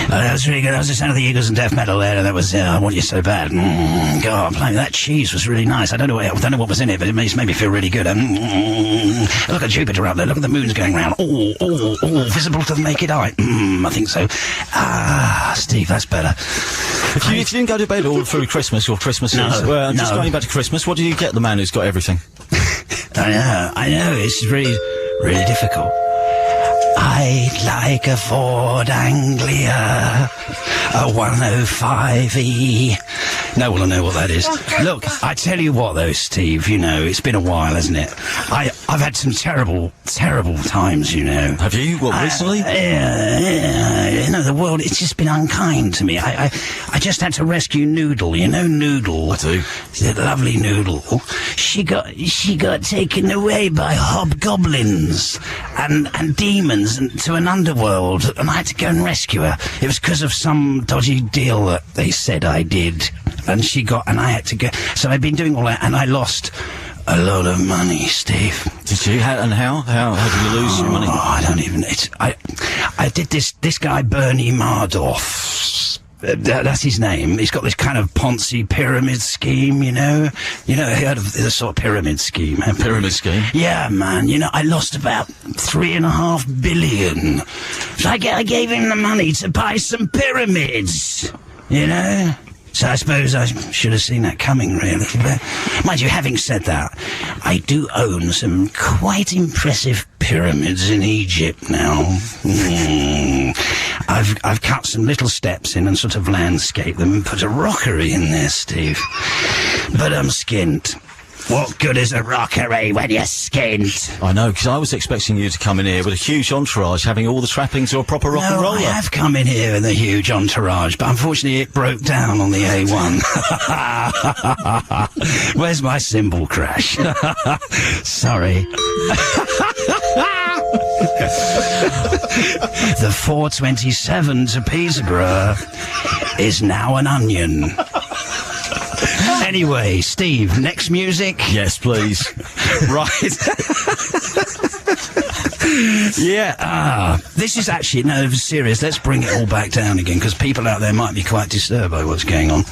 That was really good. That was the sound of the Eagles and death metal there, and that was I Want You So Bad. God, playing that cheese was really nice. I don't know what was in it, but it made me feel really good. Look at Jupiter up there. Look at the moons going round. Oh, visible to the naked eye. I think so. Steve, that's better. If you didn't go to bed all through Christmas or Christmas, just going back to Christmas, what do you get the man who's got everything? I know. It's really, really difficult. I'd like a Ford Anglia, a 105E. No one will know what that is. Look, I tell you what though, Steve, you know, it's been a while, hasn't it? I've had some terrible times, you know. Have you? What, recently? Yeah. You know, the world, it's just been unkind to me. I just had to rescue Noodle, you know Noodle? I do. The lovely Noodle. She got taken away by hobgoblins and demons and to an underworld, and I had to go and rescue her. It was because of some dodgy deal that they said I did, and I had to go. So I've been doing all that, and I lost a lot of money, Steve. Did you? How did you lose your money? I don't even. I did this guy Bernie Madoff. That's his name. He's got this kind of Ponzi pyramid scheme, you know. You know, heard of the sort of pyramid scheme? Pyramid scheme? Yeah, man. You know, I lost about $3.5 billion. So I gave him the money to buy some pyramids, you know. So I suppose I should have seen that coming, really. But mind you, having said that, I do own some quite impressive pyramids in Egypt now. I've cut some little steps in and sort of landscaped them and put a rockery in there, Steve. But I'm skint. What good is a rockery when you're skint? I know, because I was expecting you to come in here with a huge entourage, having all the trappings of a proper rock and roller. I have come in here with a huge entourage, but unfortunately it broke down on the A1. Where's my cymbal crash? Sorry. The 427 to Peterborough is now an onion. Anyway, Steve, next music? Yes, please. Right. Yeah, this is actually, no, serious, let's bring it all back down again, because people out there might be quite disturbed by what's going on.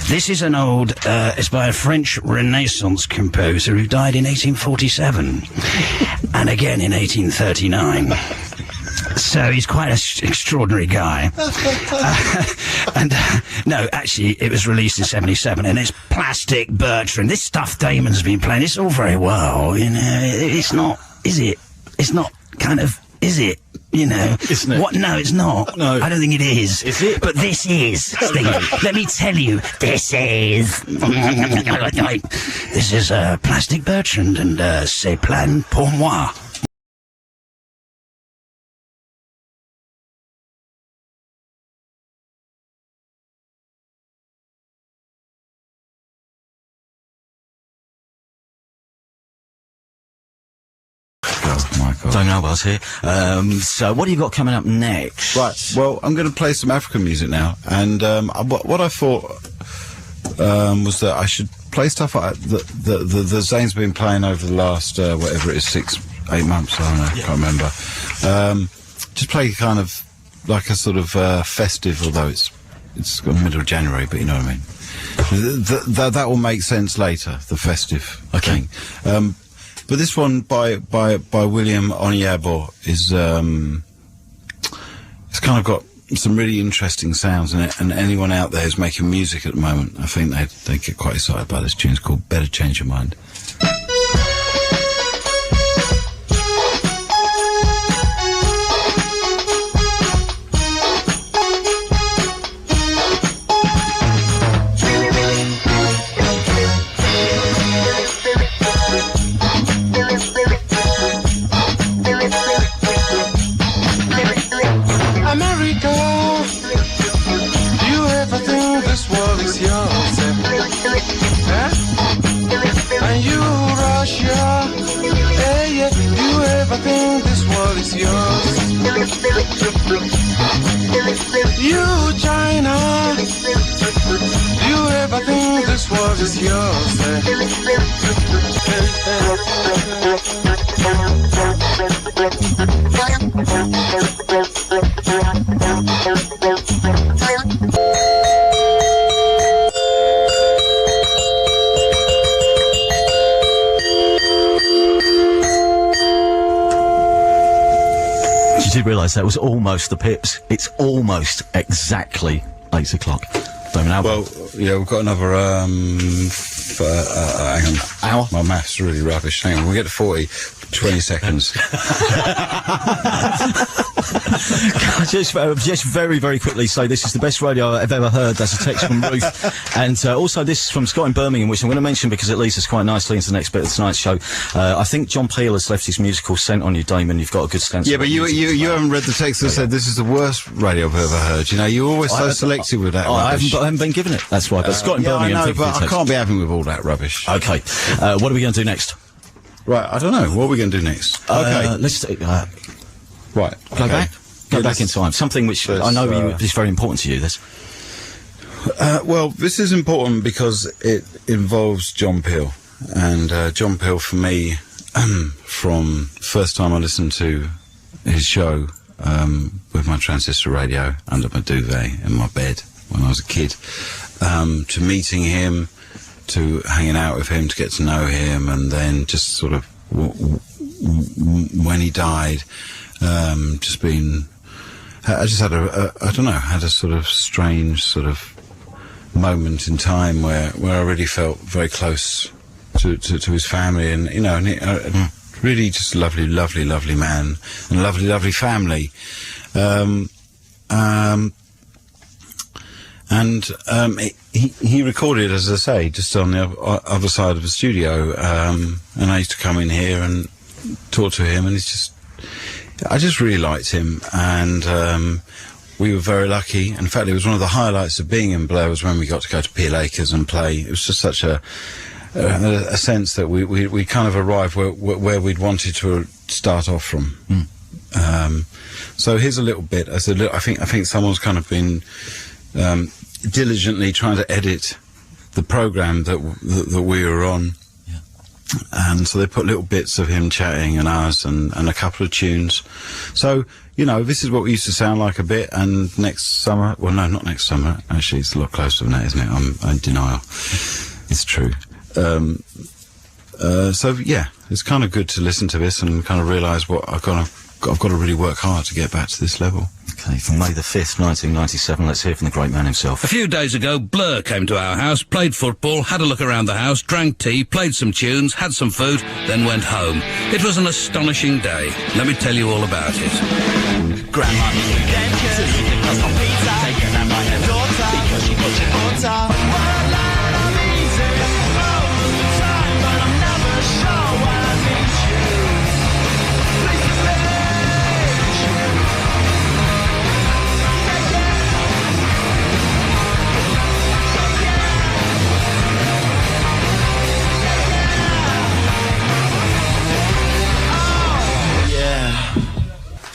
This is an old, it's by a French Renaissance composer who died in 1847, and again in 1839. So he's quite an extraordinary guy. No, actually, it was released in 77, and it's Plastic Bertrand. This stuff Damon's been playing, it's all very well, you know. It's not, is it? It's not kind of, is it? You know. Isn't it? What? No, it's not. No. I don't think it is. Is it? But this is, Steve. Let me tell you, this is. This is Plastic Bertrand and C'est Plan pour moi. Don't know what's here. So what have you got coming up next? Right, well, I'm going to play some African music now, and what I thought was that I should play stuff like that Zane's been playing over the last, whatever it is, 6-8 months, I don't know, I can't remember. Just play kind of like a sort of festive, although it's the middle of January, but you know what I mean. That will make sense later, the festive thing. But this one by William Onyabo is it's kind of got some really interesting sounds in it, and anyone out there who's making music at the moment, I think they get quite excited by this tune. It's called Better Change Your Mind. this world is yours? And you, Russia, hey, yeah, you ever think this world is yours? You, China, you ever think this world is yours? Did you realise that was almost the Pips? It's almost exactly 8 o'clock. Damon Albarn. Well, yeah, we've got another, hang on. Hour? My maths really rubbish. Hang on, we get to 40, 20 seconds. Just very, very quickly say this is the best radio I've ever heard. That's a text from Ruth. And also this from Scott in Birmingham, which I'm going to mention because it leads us quite nicely into the next bit of tonight's show. I think John Peel has left his musical scent on you, Damon. You've got a good sense Yeah, of but you haven't read the text that said this is the worst radio I've ever heard. You know, you're always so selective with that rubbish. I haven't been given it. That's right. But Scott in Birmingham. I know, but I can't be having with all that rubbish. Okay. What are we going to do next? Right, I don't know. What are we going to do next? Okay. Let's right. Go back. Go back in time. Something which I know is very important to you, this. Well, this is important because it involves John Peel. And John Peel, for me, from first time I listened to his show with my transistor radio under my duvet in my bed when I was a kid, to meeting him, to hanging out with him, to get to know him, and then just sort of when he died, just being... I just had had a sort of strange sort of moment in time where I really felt very close to his family, and you know, and really just lovely man and lovely family, he recorded, as I say, just on the other side of the studio, and I used to come in here and talk to him, and I just really liked him, and we were very lucky. In fact, it was one of the highlights of being in Blur was when we got to go to Peel Acres and play. It was just such a sense that we kind of arrived where we'd wanted to start off from. So here's a little bit. I think someone's kind of been diligently trying to edit the program that we were on. And so they put little bits of him chatting and us and a couple of tunes. So, you know, this is what we used to sound like a bit, and next summer, well, no, not next summer, actually, it's a lot closer than that, isn't it? I'm in denial. It's true. So, yeah, it's kind of good to listen to this and kind of realise what I've got to really work hard to get back to this level. Okay, from May the 5th, 1997, let's hear from the great man himself. A few days ago, Blur came to our house, played football, had a look around the house, drank tea, played some tunes, had some food, then went home. It was an astonishing day. Let me tell you all about it. Grandma, taking out my daughter because she got your daughter. What a lot of easy all the time, but I'm never sure what I need you. Please let you.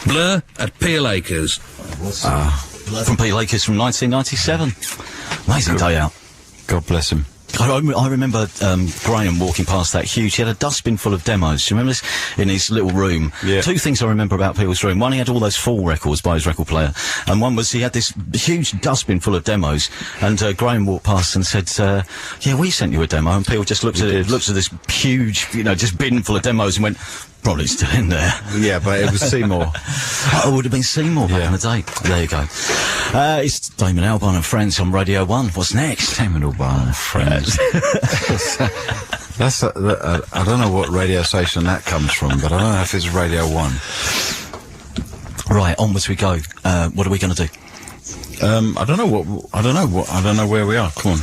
Blur at Peel Acres. From Peel Acres from 1997. Amazing day out. God bless him. I remember Graham walking past that huge... He had a dustbin full of demos. Do you remember this? In his little room. Yeah. Two things I remember about Peel's room. One, he had all those Fall records by his record player. And one was he had this huge dustbin full of demos. And Graham walked past and said, yeah, we sent you a demo. And Peel just looked at this huge, you know, just bin full of demos and went... Probably still in there. Yeah, but it was Seymour. Oh, it would have been Seymour back in the day. There you go. It's Damon Albarn and Friends on Radio 1. What's next? Damon Albarn and Friends. I don't know what radio station that comes from, but I don't know if it's Radio 1. Right, onwards we go. What are we going to do? I don't know where we are. Come on.